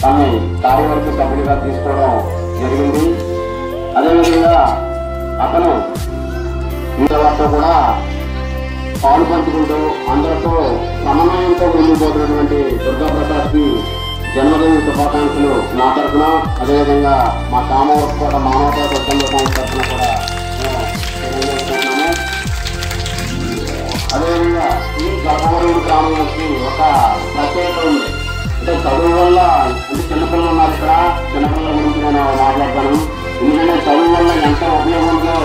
తనని కార్యవర్గ సభ్యులుగా తీసుకోవడం జరిగింది. అదేవిధంగా అతను వీళ్ళతో కూడా పాలు పంచుకుంటూ అందరితో సమన్వయంతో ముందుకుపోతున్నటువంటి దుర్గాప్రసాద్కి జన్మదిన శుభాకాంక్షలు మా తరఫున, అదేవిధంగా మా కామవరకోట మానవతా స్వచ్ఛంద సంస్థ తరఫున కూడా తెలియజేస్తున్నాము. అదేవిధంగా ఈ గర్భవరుడు గ్రామానికి ఒక ప్రత్యేకత ఉంది. అంటే చదువు వల్ల, అంటే చిన్నపిల్లలు ఉన్నారు ఇక్కడ, చిన్నపిల్లల గురించి నేను మాట్లాడతాను. ఎందుకంటే చదువు వల్ల ఎంత ఉపయోగంతో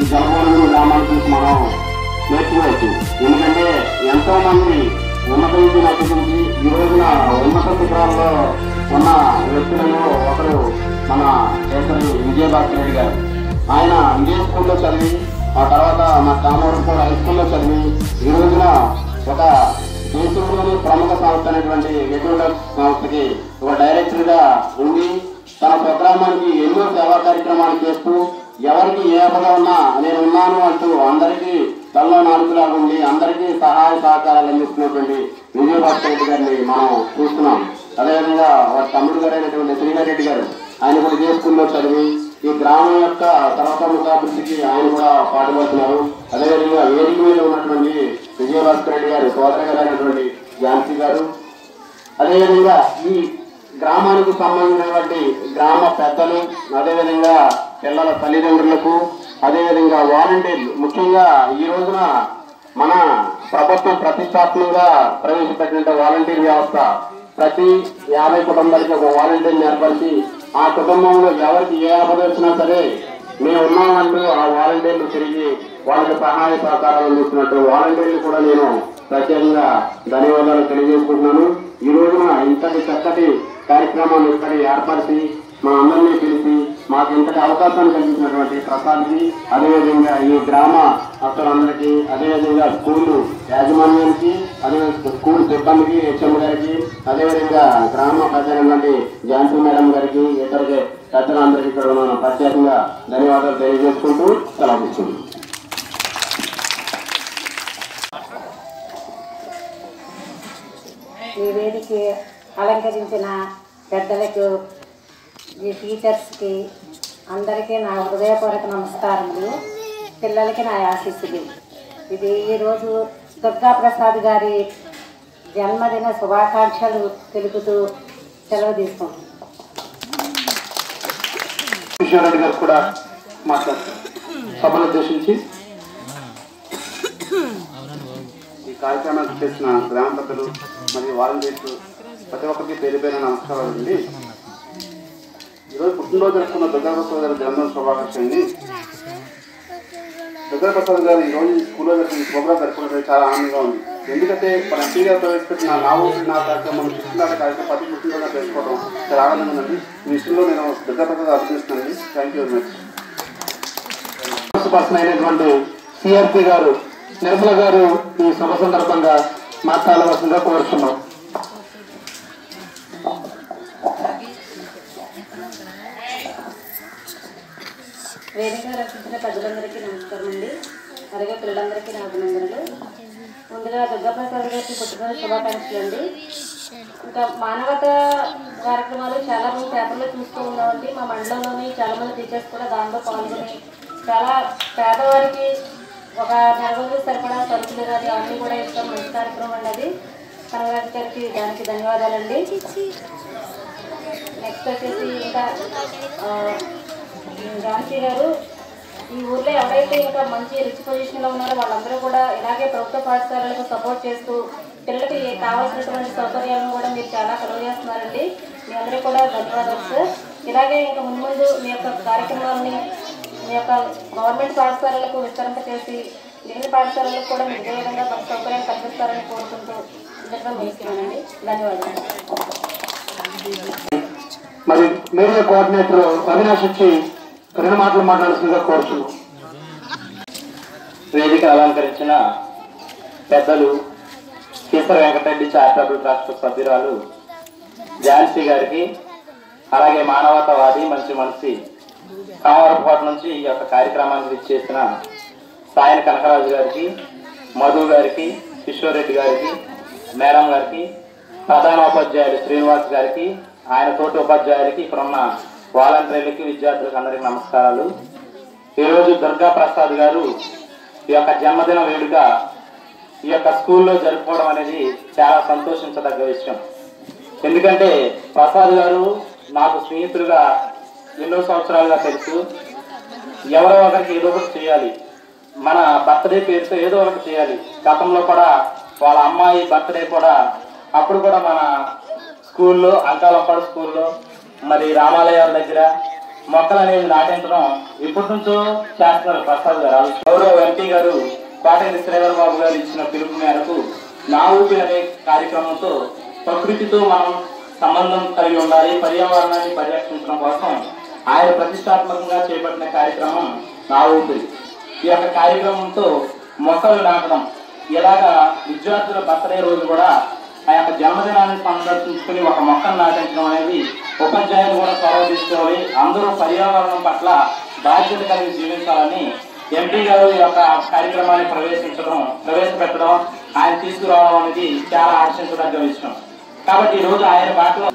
ఈ గర్భవరుడు గ్రామానికి మనం నేర్చుకోవచ్చు. ఎందుకంటే ఎంతో మంది ఉన్నత విద్యను అభ్యసించి ఈ రోజున ఉన్నత శిఖరాల్లో ఉన్న వ్యక్తులలో ఒకరు మన కేసరి విజయభాస్కర్ రెడ్డి గారు. ఆయన ఇదే స్కూల్లో చదివి, ఆ తర్వాత మా కామవరకోట హై స్కూల్లో చదివి ఈ రోజున ఒక దేశంలోని ప్రముఖ సంస్థ అయినటువంటి ఎటువంటి సంస్థకి ఒక డైరెక్టర్గా ఉండి తన స్వగ్రామానికి ఎన్నో సేవా కార్యక్రమాలు చేస్తూ ఎవరికి ఏ ఆపద ఉన్నా నేను ఉన్నాను అంటూ అందరికీ తల్లో నాలుగులాగా ఉండి అందరికీ సహాయ సహకారాలు అందిస్తున్నటువంటి విజయభాస్కర్ రెడ్డి గారిని మనం చూస్తున్నాం. అదేవిధంగా వారి తమ్ముడు గారు అయినటువంటి శ్రీహరి రెడ్డి గారు, ఆయన కూడా ఇదే స్కూల్లో చదివి ఈ గ్రామం యొక్క సర్వతోముఖాభివృద్ధికి ఆయన కూడా పాటుపడుతున్నారు. అదేవిధంగా వేదిక మీద ఉన్నటువంటి విజయభాస్కర్ రెడ్డి గారు సోదరి గారు అయినటువంటి ఝాన్సీ గారు, అదేవిధంగా ఈ గ్రామానికి సంబంధించినటువంటి గ్రామ పెద్దలు, అదేవిధంగా పిల్లల తల్లిదండ్రులకు, అదేవిధంగా వాలంటీర్లు, ముఖ్యంగా ఈ రోజున మన ప్రభుత్వం ప్రతిష్టాత్మకంగా ప్రవేశపెట్టిన వాలంటీర్ వ్యవస్థ. ప్రతి 50 కుటుంబాలకి ఒక వాలంటీర్ని ఏర్పరిచి ఆ కుటుంబంలో ఎవరికి ఏ ఆపద వచ్చినా సరే మేము ఉన్నామంటూ ఆ వాలంటీర్లు తిరిగి వాళ్ళకి సహాయ సహకారాలు అందిస్తున్నట్టు వాలంటీర్లు కూడా నేను ప్రత్యేకంగా ధన్యవాదాలు తెలియజేసుకుంటున్నాను. ఈ రోజున ఇంతటి చక్కటి కార్యక్రమాన్ని ఇక్కడ ఏర్పరిచి మా అందరినీ పిలిచి మాకు ఇంతటి అవకాశాన్ని కల్పించినటువంటి ప్రసాద్కి, అదేవిధంగా ఈ గ్రామ అసలందరికీ, అదేవిధంగా స్కూలు యాజమాన్యానికి, అదేవిధంగా స్కూల్ సిబ్బందికి, హెచ్ఎం గారికి, అదేవిధంగా గ్రామ పెద్దలైనటువంటి ఝాన్సీ మేడం గారికి, ఇతర పెద్దలందరికీ కూడా ప్రత్యేకంగా ధన్యవాదాలు తెలియజేసుకుంటూ సెలవు తీసుకుంటున్నాను. ఈ వేదిక అలంకరించిన పెద్దలకు, ఈ టీచర్స్కి అందరికీ నా హృదయపూర్వక నమస్కారములు, పిల్లలకి నా ఆశీస్సులు. ఇది ఈరోజు దుర్గాప్రసాద్ గారి జన్మదిన శుభాకాంక్షలు తెలుపుతూ సెలవు తీసుకుంటాం. కిషోర్ గారు కూడా మాట్లాడతారు సభను ఉద్దేశించి. ఈ కార్యక్రమానికి చేసిన గ్రామ పెద్దలు మరియు వాలంటీర్లు ప్రతి ఒక్కరికి పేరు పేరు నమస్కారాలు అండి. ఈరోజు పుట్టినరోజు జరుపుకున్న దుర్గాప్రసాద్ గారి జన్మదిన శుభాకాంక్షలు. దుర్గాప్రసాద్ గారు ఈరోజు స్కూల్లో జరిపిన ప్రోగ్రాం జరుపుకున్నది చాలా ఆనందంగా ఉంది. ఎందుకంటే మన ఎంపీ గారు ప్రవేశపెట్టిన నా ఊరి నా కార్యక్రమం పుట్టినరోజు కార్యక్రమం ప్రతి పుట్టినరోజు తెలుసుకోవడం చాలా ఆనందంగా ఉందండి. ఈ విషయంలో నేను దుర్గాప్రసాద్ అభినందిస్తున్నానండి. Thank you very much. Person అయినటువంటి సిఆర్పి గారు నిర్మల గారు ఈ సభ సందర్భంగా మాట్లాడవలసిందిగా కోరుతున్నాం. వేదికగా రచించిన పెద్దలందరికీ నమస్కారం అండి. అలాగే పిల్లలందరికీ నా అభినందనలు. ముందుగా దుర్గాప్రసాద్ గారికి పుట్టినరోజు శుభాకాంక్షలు అండి. ఇంకా మానవతా కార్యక్రమాలు చాలా మంది పేపర్లో చూస్తూ ఉన్నామండి. మా మండలంలోని చాలామంది టీచర్స్ కూడా దానిలో పాల్గొని చాలా పేదవారికి ఒక నెల రోజులు సరిపడా సరుకులు కానీ అన్నీ కూడా ఇస్తాం. మంచి కార్యక్రమం అండి అది. కనగరాజు గారికి దానికి ధన్యవాదాలండి. నెక్స్ట్ వచ్చేసి ఇంకా ఝాన్సీ గారు, ఈ ఊర్లో ఎవరైతే ఇంకా మంచి రిచ్ పొజిషన్లో ఉన్నారో వాళ్ళందరూ కూడా ఇలాగే ప్రభుత్వ పాఠశాలలకు సపోర్ట్ చేస్తూ పిల్లలకి కావాల్సినటువంటి సౌకర్యాలను కూడా మీరు చాలా కలువ చేస్తున్నారండి. మీ అందరూ కూడా ధన్యవాదాలు సార్. ఇలాగే ఇంకా ముందు మీ యొక్క కార్యక్రమాలని మీ యొక్క గవర్నమెంట్ పాఠశాలలకు విస్తరింప చేసి లేని పాఠశాలలకు కూడా మీరు ఇదే విధంగా మంచి సౌకర్యాలు కల్పిస్తారని కోరుకుంటూ ఇంతగా ముగిస్తున్నానండి. ధన్యవాదాలు. మరి మీడియా కోఆర్డినేటర్ అవినాష్ వచ్చి 2 మాటలు మాట్లాడుతుందిగా కోరుతున్నాం. వేదిక అలంకరించిన పెద్దలు కేసరి వెంకటరెడ్డి చారిటబుల్ ట్రస్ట్ సభ్యురాలు ఝాన్సీ గారికి, అలాగే మానవతావాది మంచి మనిషి కామవరకోట నుంచి ఈ యొక్క కార్యక్రమానికి ఇచ్చేసిన సాయన కనకరాజు గారికి, మధు గారికి, కిషోర్ రెడ్డి గారికి, మేడం గారికి, ప్రధానోపాధ్యాయులు శ్రీనివాస్ గారికి, ఆయన తోటి ఉపాధ్యాయులకి, ఇక్కడ ఉన్న వాలంటీర్లకి, విద్యార్థులకు అందరికీ నమస్కారాలు. ఈరోజు దుర్గా ప్రసాద్ గారు ఈ యొక్క జన్మదిన వేడుక ఈ యొక్క స్కూల్లో జరుపుకోవడం అనేది చాలా సంతోషించదగ్గ విషయం. ఎందుకంటే ప్రసాద్ గారు నాకు స్నేహితులుగా ఎన్నో సంవత్సరాలుగా తెలుసు. ఎవరో ఒకరికి ఏదో ఒకటి చేయాలి, మన బర్త్డే పేరుతో ఏదో ఒకటి చేయాలి. గతంలో కూడా వాళ్ళ అమ్మాయి బర్త్డే కూడా అప్పుడు కూడా మన స్కూల్లో, అంకాలంపాడు స్కూల్లో, మరి రామాలయాల దగ్గర మొక్కలు అనేది నాటించడం ఇప్పటి నుంచో చేస్తున్నారు ప్రసాద్ గారు. గౌరవ ఎంపీ గారు కోటగిరి శ్రీధర్ బాబు గారు ఇచ్చిన పిలుపు మేరకు నా ఊపిరి అనే కార్యక్రమంతో ప్రకృతితో మనం సంబంధం కలిగి ఉండాలి, పర్యావరణాన్ని పరిరక్షించడం కోసం ఆయన ప్రతిష్టాత్మకంగా చేపట్టిన కార్యక్రమం నా ఊపిరి. ఈ యొక్క కార్యక్రమంతో మొక్కలు నాటడం, ఇలాగా విద్యార్థుల బర్త్డే రోజు కూడా ఆ యొక్క జన్మదినాన్ని సందర్శించుకుని ఒక మొక్కను నాటించడం అనేది ఉపాధ్యాయులు కూడా చొరవ తీసుకోవాలి. అందరూ పర్యావరణం పట్ల బాధ్యత కలిగి జీవించాలని ఎంపీ గారు ఈ యొక్క కార్యక్రమాన్ని ప్రవేశపెట్టడం, ఆయన తీసుకురావడం అనేది చాలా ఆశించదగ్గ విషయం. కాబట్టి ఈరోజు ఆయన బాటలో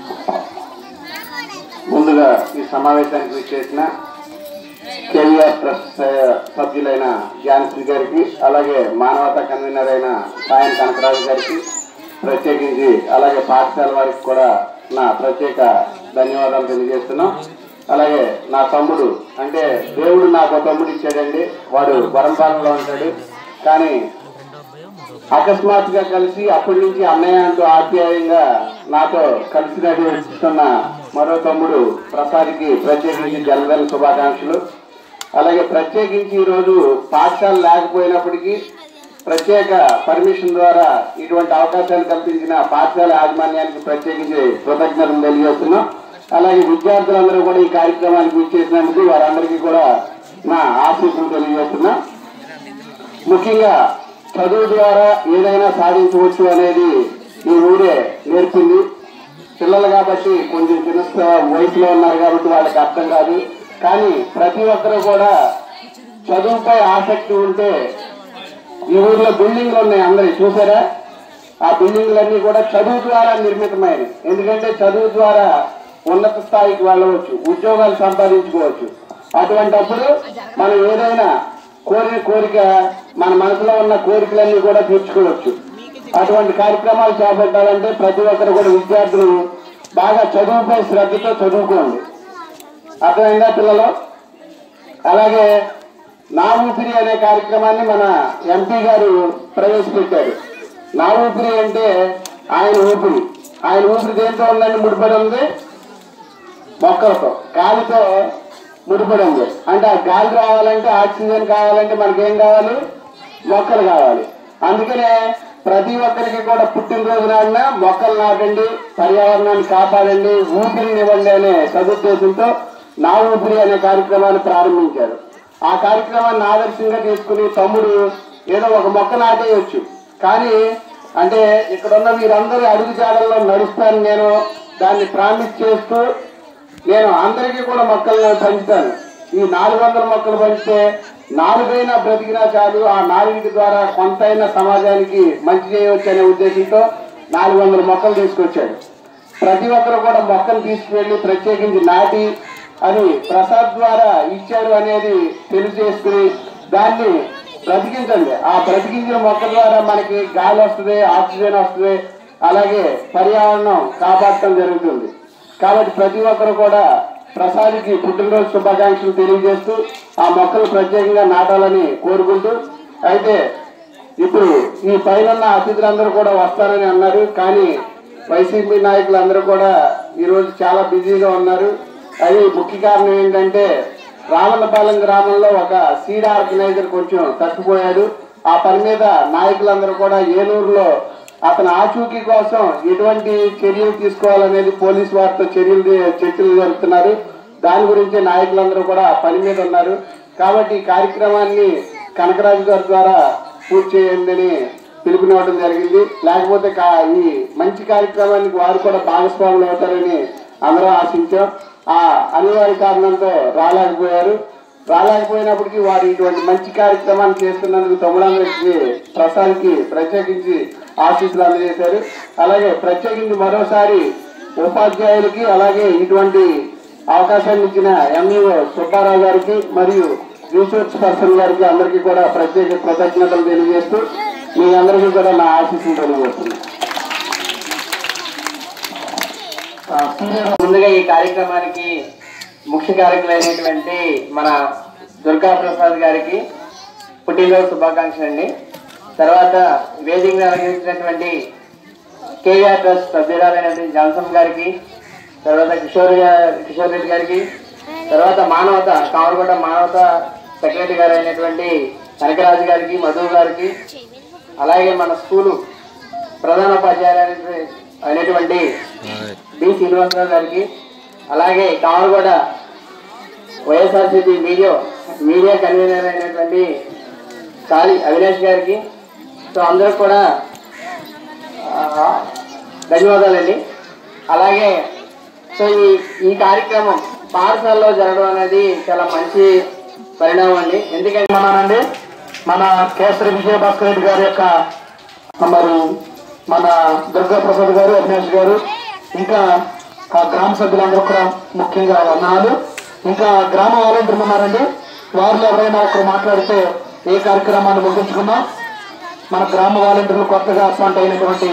ముందుగా ఈ సమావేశానికి విచ్చేసిన కేవీఆర్ ట్రస్ట్ సభ్యులైన ఝాన్సీ గారికి, అలాగే మానవతా కన్వీనర్ అయిన సాయం కనకరాజు గారికి ప్రత్యేకించి, అలాగే పాఠశాల వారికి కూడా నా ప్రత్యేక ధన్యవాదాలు తెలియజేస్తున్నాం. అలాగే నా తమ్ముడు, అంటే దేవుడు నాకు తమ్ముడు ఇచ్చాడండి, వాడు వరంపాలెంలో ఉంటాడు. కానీ అకస్మాత్తుగా కలిసి అప్పటి నుంచి అన్నయ్య అంటూ ఆప్యాయంగా నాతో కలిసి నడుస్తున్న మరో తమ్ముడు ప్రసాద్కి ప్రత్యేకించి జన్మదిన శుభాకాంక్షలు. అలాగే ప్రత్యేకించి ఈరోజు పాఠశాల లేకపోయినప్పటికీ ప్రత్యేక పర్మిషన్ ద్వారా ఇటువంటి అవకాశాలు కల్పించిన పాఠశాల యాజమాన్యానికి ప్రత్యేకించి కృతజ్ఞతలు తెలియజేస్తున్నాం. అలాగే విద్యార్థులందరూ కూడా ఈ కార్యక్రమానికి విచ్చేసినందుకు వారందరికీ కూడా నా ఆశీస్సులు తెలియజేస్తున్నా. ముఖ్యంగా చదువు ద్వారా ఏదైనా సాధించవచ్చు అనేది ఈ ఊరే నేర్పింది. పిల్లలు కాబట్టి కొంచెం చిన్న వయసులో ఉన్నారు కాబట్టి వాళ్ళకి అర్థం కాదు. కానీ ప్రతి ఒక్కరూ కూడా చదువుపై ఆసక్తి ఉంటే, ఈ ఊర్లో బిల్డింగ్లు ఉన్నాయి, అందరూ చూసారా? ఆ బిల్డింగ్లన్నీ కూడా చదువు ద్వారా నిర్మితమైనవి. ఎందుకంటే చదువు ద్వారా ఉన్నత స్థాయికి వెళ్ళవచ్చు, ఉద్యోగాలు సంపాదించుకోవచ్చు. అటువంటప్పుడు మనం ఏదైనా కోరిక మన మనసులో ఉన్న కోరికలన్నీ కూడా తీర్చుకోవచ్చు. అటువంటి కార్యక్రమాలు చేపట్టాలంటే ప్రతి ఒక్కరు కూడా విద్యార్థులు బాగా చదువుపై శ్రద్ధతో చదువుకోండి. అర్థమైందా పిల్లలు? అలాగే నా ఊపిరి అనే కార్యక్రమాన్ని మన ఎంపీ గారు ప్రవేశపెట్టారు. నా ఊపిరి అంటే ఆయన ఊపిరి. ఆయన ఊపిరి దేంతో ఉందని ముడిపడి ఉంది? మొక్కలతో, గాలితో ముడిపడి ఉంది. అంటే ఆ గాలి రావాలంటే, ఆక్సిజన్ కావాలంటే మనకేం కావాలి? మొక్కలు కావాలి. అందుకనే ప్రతి ఒక్కరికి కూడా పుట్టినరోజు నాడిన మొక్కలు నాటండి, పర్యావరణాన్ని కాపాడండి, ఊపిరిని ఇవ్వండి అనే సదుద్దేశంతో నా ఊపిరి అనే కార్యక్రమాన్ని ప్రారంభించారు. ఆ కార్యక్రమాన్ని ఆదర్శంగా తీసుకుని తమ్ముడు ఏదో ఒక మొక్క నాటేయచ్చు, కానీ అంటే ఇక్కడ ఉన్న వీరందరూ అడుగుజాడల్లో నడుస్తాను, నేను దాన్ని ప్రామిస్ చేస్తూ నేను అందరికీ కూడా మొక్కలను పంచుతాను. ఈ 400 మొక్కలు పంచితే 4 బ్రతికినా చాలు, ఆ 4 ద్వారా కొంతైనా సమాజానికి మంచి చేయవచ్చు అనే ఉద్దేశంతో 400 మొక్కలు తీసుకొచ్చాడు. ప్రతి ఒక్కరు కూడా మొక్కలు తీసుకువెళ్ళి ప్రత్యేకించి నాటి అది ప్రసాద్ ద్వారా ఇచ్చారు అనేది తెలియజేసుకుని దాన్ని బ్రతికించండి. ఆ బ్రతికించిన మొక్క ద్వారా మనకి గాలి వస్తుంది, ఆక్సిజన్ వస్తుంది, అలాగే పర్యావరణం కాపాడటం జరుగుతుంది. కాబట్టి ప్రతి ఒక్కరు కూడా ప్రసాద్కి పుట్టినరోజు శుభాకాంక్షలు తెలియజేస్తూ ఆ మొక్కలు ప్రత్యేకంగా నాటాలని కోరుకుంటూ, అయితే ఇప్పుడు ఈ పైన అతిథులందరూ కూడా వస్తారని అన్నారు, కానీ వైసీపీ నాయకులందరూ కూడా ఈరోజు చాలా బిజీగా ఉన్నారు. అది ముఖ్య కారణం ఏంటంటే రామన్నపాలెం గ్రామంలో ఒక సీడ్ ఆర్గనైజర్ కొంచెం తప్పిపోయాడు. ఆ పని మీద నాయకులందరూ కూడా ఏలూరులో అతని ఆచూకీ కోసం ఎటువంటి చర్యలు తీసుకోవాలనేది పోలీసు వారితో చర్చలు జరుపుతున్నారు. దాని గురించి నాయకులందరూ కూడా పని మీద ఉన్నారు. కాబట్టి ఈ కార్యక్రమాన్ని కనకరాజు గారి ద్వారా పూర్తి చేయండి పిలుపునివ్వడం జరిగింది. లేకపోతే ఈ మంచి కార్యక్రమానికి వారు కూడా భాగస్వాములు అవుతారని అందరూ ఆశించాం. ఆ అనివార్య కారణంతో రాలేకపోయినప్పటికీ వారు ఇటువంటి మంచి కార్యక్రమాన్ని చేస్తున్నందుకు తమ్ముడందరికీ ప్రసాద్కి ప్రత్యేకించి ఆశీస్సులు అందజేశారు. అలాగే ప్రత్యేకించి మరోసారి ఉపాధ్యాయులకి అలాగే ఇటువంటి అవకాశాన్ని ఇచ్చిన ఎంఈఓ సుబ్బారావు గారికి మరియు రీసెర్చ్ పర్సన్ గారికి అందరికీ కూడా ప్రత్యేక కృతజ్ఞతలు తెలియజేస్తూ మీ అందరికీ కూడా నా ఆశీస్సులు తెలియజేస్తున్నాను. ముందుగా ఈ కార్యక్రమానికి ముఖ్య కార్యక్రమైనటువంటి మన దుర్గా ప్రసాద్ గారికి పుట్టినరోజు శుభాకాంక్షలు అండి. తర్వాత వేదిక నిర్వహించినటువంటి కేఆర్ ట్రస్ట్ సభ్యురాలైనటువంటి జాన్సన్ గారికి, తర్వాత కిషోర్ రెడ్డి గారికి, తర్వాత మానవత కామరకోట మానవత సెక్రటరీ గారు అయినటువంటి కనకరాజు గారికి, మధు గారికి, అలాగే మన స్కూలు ప్రధానోపాధ్యాయులు అయినటువంటి బి శ్రీనివాసరావు గారికి, అలాగే కామరకోట వైఎస్ఆర్సీపీ మీడియా కన్వీనర్ అయినటువంటి కాళీ అవినాష్ గారికి, సో అందరూ కూడా ధన్యవాదాలండి. అలాగే సో ఈ కార్యక్రమం పాఠశాలలో జరగడం అనేది చాలా మంచి పరిణామం అండి. ఎందుకంటే మన కేసరి విజయభాస్కర్ రెడ్డి గారి యొక్క మరి మన దుర్గా ప్రసాద్ గారు, అవినాష్ గారు, ఇంకా గ్రామ సభ్యులందరూ కూడా ముఖ్యంగా వందనాలు. ఇంకా గ్రామ వాలంటీర్లు ఉన్నారండి, వారిలో ఎవరైనా ఒకరు మాట్లాడితే ఏ కార్యక్రమాన్ని ముగించుకున్నాం. మన గ్రామ వాలంటీర్లు కొత్తగా అపాయింట్ అయినటువంటి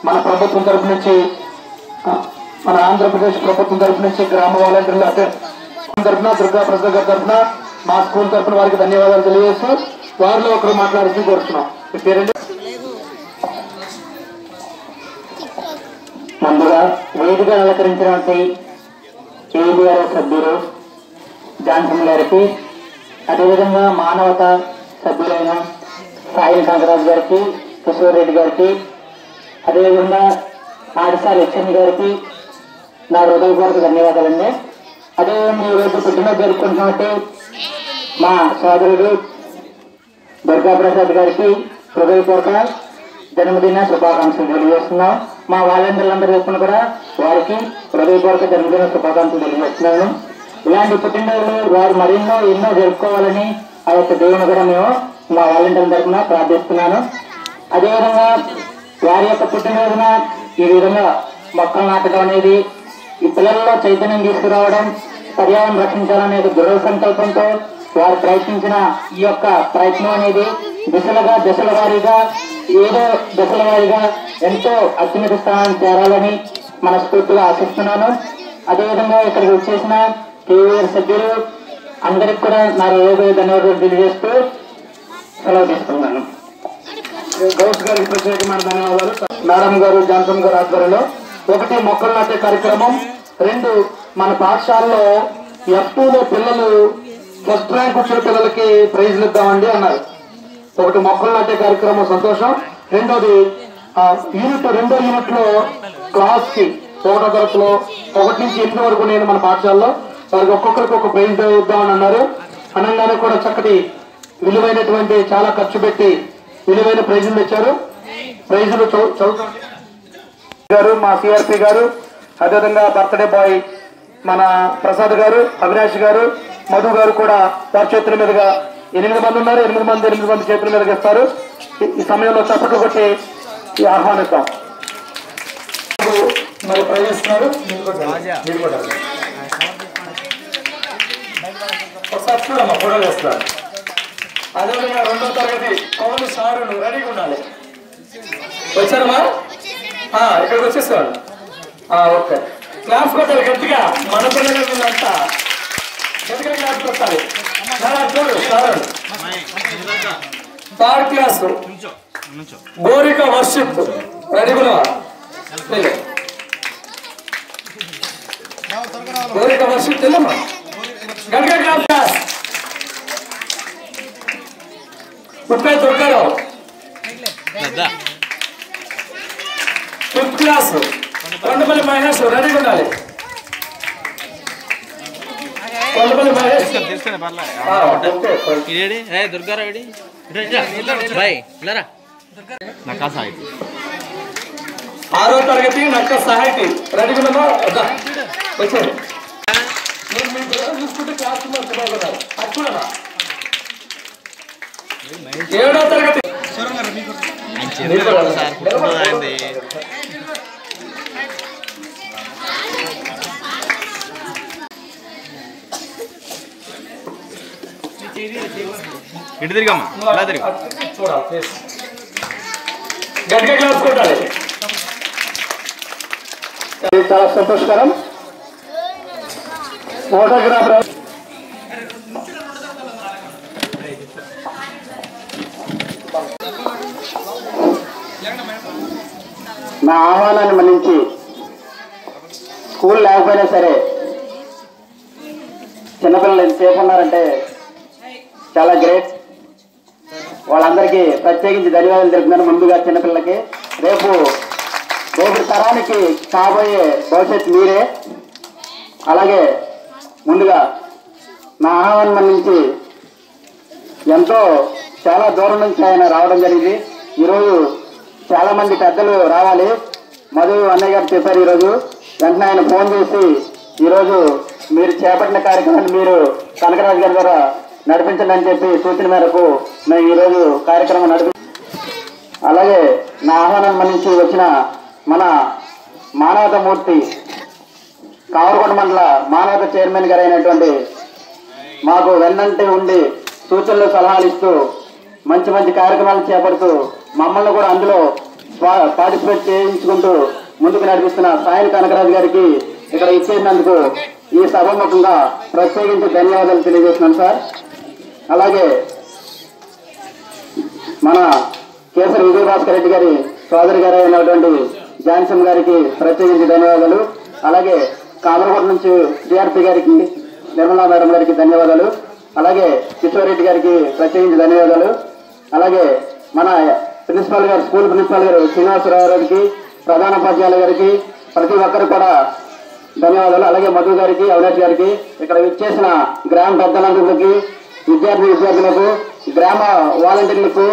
మన ప్రభుత్వం తరపు నుంచి, మన ఆంధ్రప్రదేశ్ ప్రభుత్వం తరపు నుంచి గ్రామ వాలంటీర్లు తరఫున దుర్గా ప్రసాద్ గారి తరఫున మా స్కూల్ తరఫున వారికి ధన్యవాదాలు తెలియజేస్తూ వారిలో ఒకరు మాట్లాడుతూ కోరుతున్నాం. మీ పేరండి? ముందుగా వేదిక అలంకరించినటువంటి కేబీఆర్ సభ్యులు జాన్సన్ గారికి, అదేవిధంగా మానవత సభ్యులైన సాయి కాంతరాజు గారికి, కిషోర్ రెడ్డి గారికి, అదేవిధంగా పాఠశాల హెచ్ఎం గారికి నా హృదయపూర్వక ధన్యవాదాలండి. అదేవిధంగా ఈరోజు పుట్టినరోజు జరుపుకుంటున్నట్టు మా సోదరుడు దుర్గా ప్రసాద్ గారికి హృదయపూర్వక జన్మదిన శుభాకాంక్షలు తెలియజేస్తున్నాం. మా వాలంటీర్లందరి తరపున కూడా వారికి హృదయపూర్వక జన్మదిన శుభాకాంక్షలు తెలియజేస్తున్నాను. ఇలాంటి పుట్టినరోజులు వారు ఎన్నో జరుపుకోవాలని ఆ యొక్క దేవుని కూడా మేము మా వాలంటీర్ల తరఫున ప్రార్థిస్తున్నాను. అదేవిధంగా వారి యొక్క పుట్టినరోజున ఈ విధంగా మొక్కలు నాటడం అనేది, ఈ పిల్లల్లో చైతన్యం తీసుకురావడం, పర్యావరణం రక్షించాలనే దృఢ సంకల్పంతో వారు ప్రయత్నించిన ఈ యొక్క ప్రయత్నం అనేది దశల వారీగా ఎంతో అత్యున్నత స్థానాన్ని చేరాలని మనస్ఫూర్తిగా ఆశిస్తున్నాను. అదేవిధంగా ఇక్కడికి వచ్చేసిన కేవీఆర్ సభ్యులు అందరికి కూడా నా ధన్యవాదాలు తెలియజేస్తూ సెలవు తీసుకున్నాను. గౌస్ గారికి ప్రత్యేకమైన ధన్యవాదాలు. మేడం గారు, జాన్సన్ గారు ఆధ్వర్యంలో 1 మొక్కలు నాటే కార్యక్రమం, 2 మన పాఠశాలలో F2లో పిల్లలు ఫస్ట్ ర్యాంక్ వచ్చిన పిల్లలకి ప్రైజ్లు ఇద్దామండి అన్నారు. 1 మొక్కలు నాటే కార్యక్రమం సంతోషం. రెండో యూనిట్ లో క్లాస్ కి 1వ తరగతిలో 1 నుంచి 8 వరకు నేను మన పాఠశాలలో వారికి ఒక్కొక్కరికి ఒక ప్రైజ్ ఇద్దామని అన్నారు. అనగానే కూడా చక్కటి విలువైనటువంటి చాలా ఖర్చు పెట్టి విలువైన ప్రైజులు తెచ్చారు. ప్రైజులు గారు, మా సిఆర్పి గారు, అదేవిధంగా బర్త్డే బాయ్ మన ప్రసాద్ గారు, అవినాష్ గారు, మధు గారు కూడా వారి చేతుల మీదుగా 8 మంది ఉన్నారు. 8 మంది చేతుల మీదుగా ఇస్తారు. ఈ సమయంలో చప్పట్లు కొట్టి ఆహ్వానిద్దాం. మరి ప్రైజ్ ఇస్తున్నారు. ఒకసారి చూడమ్మా, ఫోటోలు వేస్తున్నారు. అదేవిధంగా 2వ తరగతి కౌలు సారులు రెడీగా ఉండాలి. వచ్చారమ్మా? ఇక్కడికి వచ్చేస్తారు. ఓకే, క్లాస్ కొట్టాలి గట్టిగా. మన పిల్లలు వీళ్ళంతా గట్టిగా క్లాస్ కొట్టాలి. చూడు సారు 3rd క్లాస్ గోరిక వర్షిప్ రెడీగా. గోరిక వర్షిప్ తెల్లమ్మా, గట్టిగా క్లాస్. ఉప్పే దొరకరావు 5th క్లాస్ కొండపల్లి మహేష్ రెడీగా ఉండాలి. కొండపల్లి మహేష్ దుర్గారావు నక్కా సాహితి. 6వ తరగతి నక్క సాహితి రెడీగా వచ్చారు. నేను మీ పిల్లలు చూసుకుంటే క్లాస్ చూడగలరు. అది చూడరా. 7వ తరగతి ఇటు తిరిగమ్మా ఇలా తిరిగి చూడాలి గట్టిగా క్లాస్ కొట్టాలి. చాలా సంతోషకరం. ఫోటోగ్రాఫర్ నా ఆహ్వానాన్ని మన్నించి స్కూల్ లేకపోయినా సరే చిన్నపిల్లలు ఎంతసేపు ఉన్నారంటే చాలా గ్రేట్. వాళ్ళందరికీ ప్రత్యేకించి ధన్యవాదాలు తెలుపుతున్నాను. ముందుగా చిన్నపిల్లలకి రేపు తరానికి కాబోయే భవిష్యత్తు మీరే. అలాగే ముందుగా నా ఆహ్వానం మన్నించి ఎంతో చాలా దూరం నుంచి ఆయన రావడం జరిగింది. ఈరోజు చాలా మంది పెద్దలు రావాలి. మధు అన్నయ్య గారు చెప్పారు ఈరోజు. వెంటనే ఆయన ఫోన్ చేసి ఈరోజు మీరు చేపట్టిన కార్యక్రమాన్ని మీరు కనకరాజు గారి ద్వారా నడిపించండి అని చెప్పి సూచన మేరకు మేము ఈరోజు కార్యక్రమం అలాగే నా ఆహ్వానం మన్నించి వచ్చిన మన మానవతమూర్తి కావరకొండ మండల మానవత చైర్మన్ గారు అయినటువంటి మాకు వెన్నంటే ఉండి సూచనలు సలహాలు ఇస్తూ మంచి మంచి కార్యక్రమాలు చేపడుతూ మమ్మల్ని కూడా అందులో పార్టిసిపేట్ చేయించుకుంటూ ముందుకు నడిపిస్తున్న సాయన కనకరాజు గారికి ఇక్కడ ఇచ్చేసినందుకు ఈ సభాముఖంగా ప్రత్యేకించి ధన్యవాదాలు తెలియజేస్తున్నాను సార్. అలాగే మన కేసరి విజయభాస్కర్ రెడ్డి గారి సోదరి గారు అయినటువంటి జాన్సన్ గారికి ప్రత్యేకించి ధన్యవాదాలు. అలాగే కామరకోట నుంచి సిఆర్పి గారికి నిర్మలా మేడం గారికి ధన్యవాదాలు. అలాగే కిషోర్ రెడ్డి గారికి ప్రత్యేకించి ధన్యవాదాలు. అలాగే మన ప్రిన్సిపాల్ గారు స్కూల్ ప్రిన్సిపాల్ గారు శ్రీనివాసరావు గారికి ప్రధానోపాధ్యాయుల గారికి ప్రతి ఒక్కరు కూడా ధన్యవాదాలు. అలాగే మధు గారికి అవినాష్ గారికి ఇక్కడ విచ్చేసిన గ్రామ పెద్దలందరికీ విద్యార్థులకు గ్రామ వాలంటీర్లకు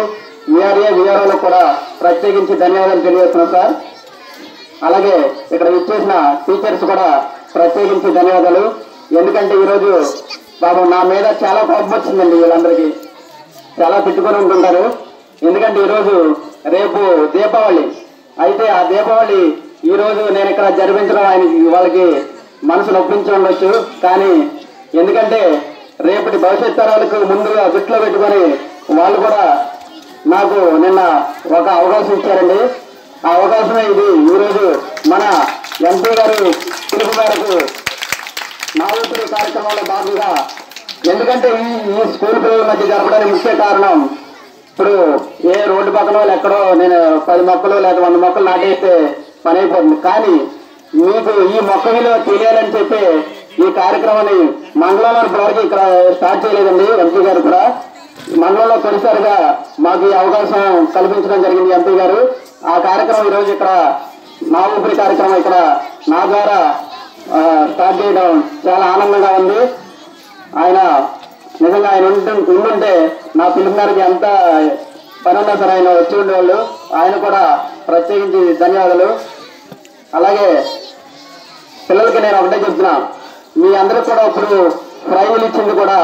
విఆర్ఓలకు కూడా ప్రత్యేకించి ధన్యవాదాలు తెలియజేస్తున్నాం సార్. అలాగే ఇక్కడ విచ్చేసిన టీచర్స్ కూడా ప్రత్యేకించి ధన్యవాదాలు. ఎందుకంటే ఈరోజు బాబు నా మీద చాలా కోపం వచ్చిందండి. వీళ్ళందరికీ చాలా తిట్టుకొని ఉంటుంటారు. ఎందుకంటే ఈరోజు రేపు దీపావళి అయితే ఆ దీపావళి ఈరోజు నేను ఇక్కడ జరిపించడం ఆయనకి వాళ్ళకి మనసు నొప్పించి ఉండొచ్చు. కానీ ఎందుకంటే రేపటి భవిష్యత్ తరాలకు ముందుగా దృష్టిలో పెట్టుకొని వాళ్ళు కూడా నాకు నిన్న ఒక అవకాశం ఇచ్చారండి. ఆ అవకాశమే ఇది. ఈరోజు మన ఎంపీ గారు పిలుపు మేరకు నా ఊపిరి కార్యక్రమంలో భాగంగా ఎందుకంటే ఈ స్కూల్ పిల్లల మధ్య జరపడానికి ముఖ్య కారణం ఇప్పుడు ఏ రోడ్డు పక్కన ఎక్కడో నేను 10 మొక్కలు లేదా 100 మొక్కలు నాటేస్తే పని అయిపోతుంది. కానీ మీకు ఈ మొక్క విలువ తెలియాలని చెప్పి ఈ కార్యక్రమాన్ని మండలంలో ఇప్పటివరకు ఇక్కడ స్టార్ట్ చేయలేదండి. ఎంపీ గారు కూడా మండలంలో తొలిసారిగా మాకు ఈ అవకాశం కల్పించడం జరిగింది ఎంపీ గారు. ఆ కార్యక్రమం ఈరోజు ఇక్కడ నా ఊపిరి కార్యక్రమం ఇక్కడ నా ద్వారా స్టార్ట్ చేయడం చాలా ఆనందంగా ఉంది. ఆయన నిజంగా ఆయన ఉండుంటే నా పిలుపు మేరకు ఎంత పని ఉన్నా సరే ఆయన వచ్చి ఉండేవాళ్ళు. ఆయన కూడా ప్రత్యేకించి ధన్యవాదాలు. అలాగే పిల్లలకి నేను ఒకటే చెప్తున్నా, మీ అందరికి కూడా ఇప్పుడు ప్రైజులు ఇచ్చింది కూడా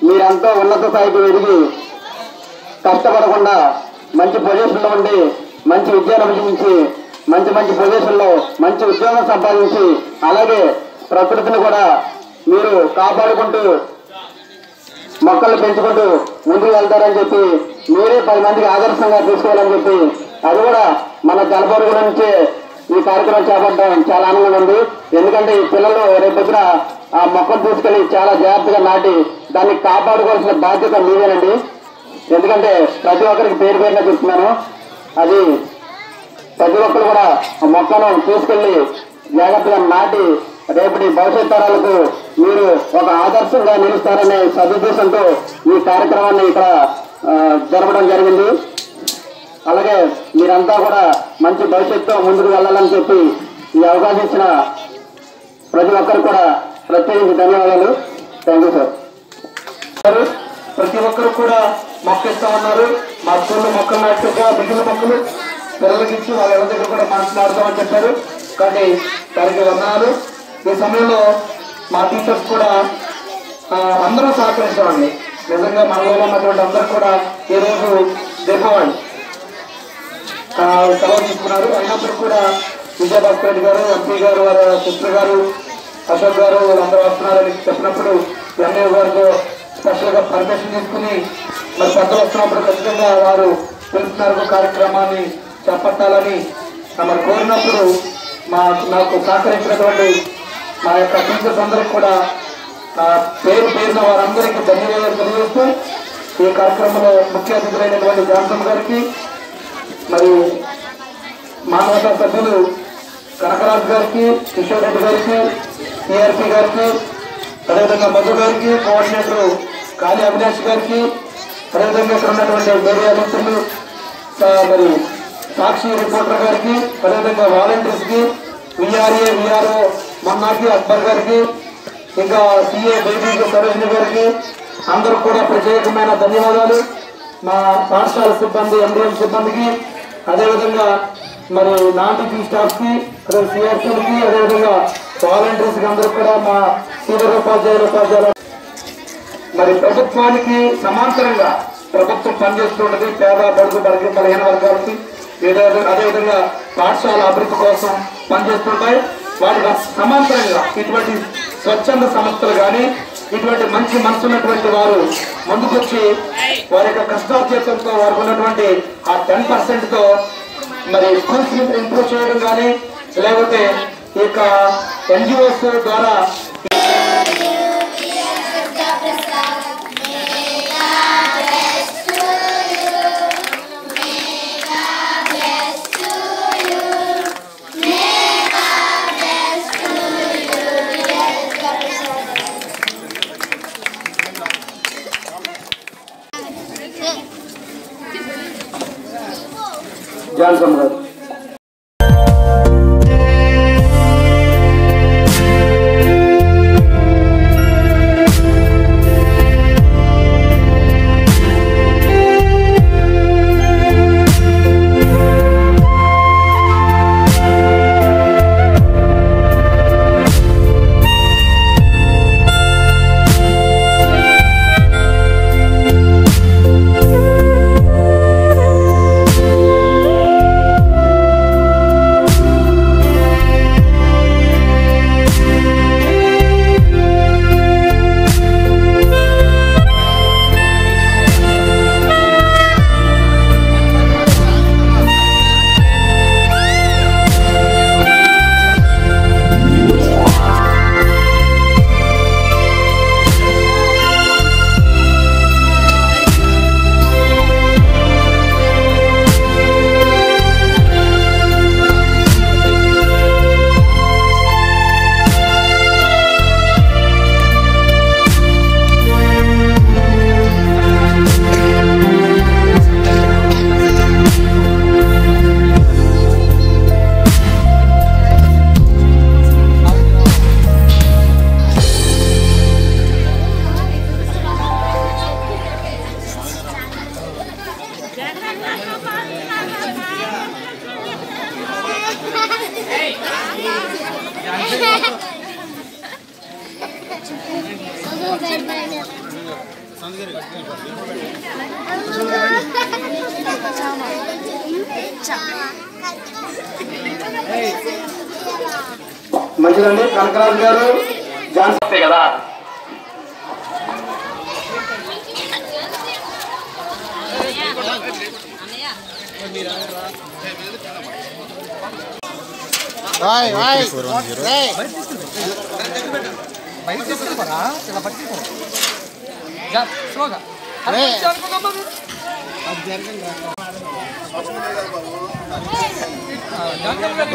మీరెంతో ఉన్నత స్థాయికి ఎదిగి కష్టపడకుండా మంచి పొజిషన్లో ఉండి మంచి విద్యను అభ్యసించి మంచి పొజిషన్లో మంచి ఉద్యోగం సంపాదించి అలాగే ప్రకృతిని కూడా మీరు కాపాడుకుంటూ మొక్కలు పెంచుకుంటూ ముందుకు వెళ్తారని చెప్పి మీరే 10 మందికి ఆదర్శంగా తీసుకోవాలని చెప్పి అది కూడా మన జలపరుగు నుంచి ఈ కార్యక్రమం చేపట్టడం చాలా ఆనందంగా ఉంది. ఎందుకంటే ఈ పిల్లలు రేపొద్దున ఆ మొక్కలు తీసుకెళ్లి చాలా జాగ్రత్తగా నాటి దాన్ని కాపాడుకోవాల్సిన బాధ్యత మీదేనండి. ఎందుకంటే ప్రతి ఒక్కరికి పేరు పేరుగా చెప్తున్నాను. అది ప్రతి ఒక్కరు కూడా ఆ మొక్కను తీసుకెళ్లి జాగ్రత్తగా నాటి రేపటి భవిష్యత్ తరాలకు మీరు ఒక ఆదర్శంగా నిలుస్తారనే సదుద్దేశంతో ఈ కార్యక్రమాన్ని ఇక్కడ జరపడం జరిగింది. అలాగే మీరంతా కూడా మంచి భవిష్యత్తుతో ముందుకు వెళ్ళాలని చెప్పి ఈ అవకాశం ఇచ్చిన ప్రతి ఒక్కరు కూడా ప్రత్యేకించి ధన్యవాదాలు. Thank you sir. ప్రతి ఒక్కరు కూడా మొక్క ఇస్తా ఉన్నారు. మా స్కూల్లో మొక్కలు నాటుగా మిగిలిన మొక్కలు పిల్లలకి ఇచ్చి వాళ్ళ ఎవరి దగ్గర కూడా మాట్లాడతామని చెప్పారు. కానీ దానికి వందనాలు. ఈ సమయంలో మా టీచర్స్ కూడా అందరూ సహకరించామండి. నిజంగా మనలో ఉన్నటువంటి అందరూ కూడా ఈరోజు దీపావళి సెలవు తీసుకున్నారు. అయినప్పుడు కూడా విజయభాస్కర్ రెడ్డి గారు, ఎంపీ గారు, వారి సిస్టర్ గారు, అశోక్ గారు వీళ్ళందరూ వస్తున్నారని చెప్పినప్పుడు ఎంఏ గారితో స్పెషల్గా పర్మిషన్ తీసుకుని మరి పెద్దలు వస్తున్నప్పుడు ఖచ్చితంగా వారు పిలుస్తున్నారు కార్యక్రమాన్ని చేపట్టాలని మరి కోరినప్పుడు నాకు సహకరించినటువంటి మా యొక్క టీచర్స్ అందరికి కూడా పేరు పేరున వారందరికీ ధన్యవాదాలు తెలియజేస్తూ ఈ కార్యక్రమంలో ముఖ్య అతిథులైనటువంటి జాన్సన్ గారికి మరి మానవతా సభ్యులు కనకరాజు గారికి, కిషోర్ రెడ్డి గారికి, సిఆర్పి గారికి, అదేవిధంగా మధు గారికి, కోఆర్డినేటర్ కాళీ అవినాష్ గారికి, అదేవిధంగా ఇక్కడ ఉన్నటువంటి మీడియా మిత్రులు మరి సాక్షి రిపోర్టర్ గారికి, అదేవిధంగా వాలంటీర్స్కి, విఆర్ఏ విఆర్ఓ మొన్నాకి అక్బర్ గారికి, ఇంకా సిఏ బేబీ సరోజిని గారికి అందరూ కూడా ప్రత్యేకమైన ధన్యవాదాలు. మా పాఠశాల సిబ్బంది, ఎండిఎం సిబ్బందికి, అదేవిధంగా మరి నాన్ టీచింగ్ స్టాఫ్కి, అదే సిఆర్సీలకి, అదేవిధంగా వాలంటీర్స్కి అందరూ కూడా మా సీనియర్ ఉపాధ్యాయులు మరి ప్రభుత్వానికి సమాంతరంగా ప్రభుత్వం పనిచేస్తుంటది. పేద బడుగు బలహీన వర్గాలకి అదేవిధంగా పాఠశాల అభివృద్ధి కోసం పనిచేస్తుంటాయి. వాటికి సమాంతరంగా ఇటువంటి స్వచ్ఛంద సంస్థలు కానీ ఇటువంటి మంచి మనసు ఉన్నటువంటి వారు ముందుకొచ్చి వారి యొక్క కష్టార్జితంతో వారికి ఉన్నటువంటి ఆ 10%తో మరి స్కూల్స్ ఇంప్రూవ్ చేయడం కానీ లేకపోతే ఈ యొక్క ఎన్జిఓస్ ద్వారా జాన్సన్ గారు మంచిదండి. కనకరాజు గారు జాన్సన్ కదా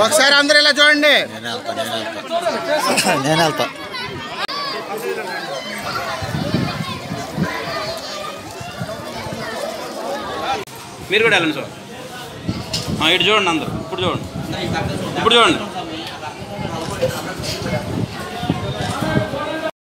ఒకసారి అందరూ ఇలా చూడండి. నేను వెళ్తా. మీరు కూడా వెళ్ళండి సార్. ఇటు చూడండి అందరూ. ఇప్పుడు చూడండి.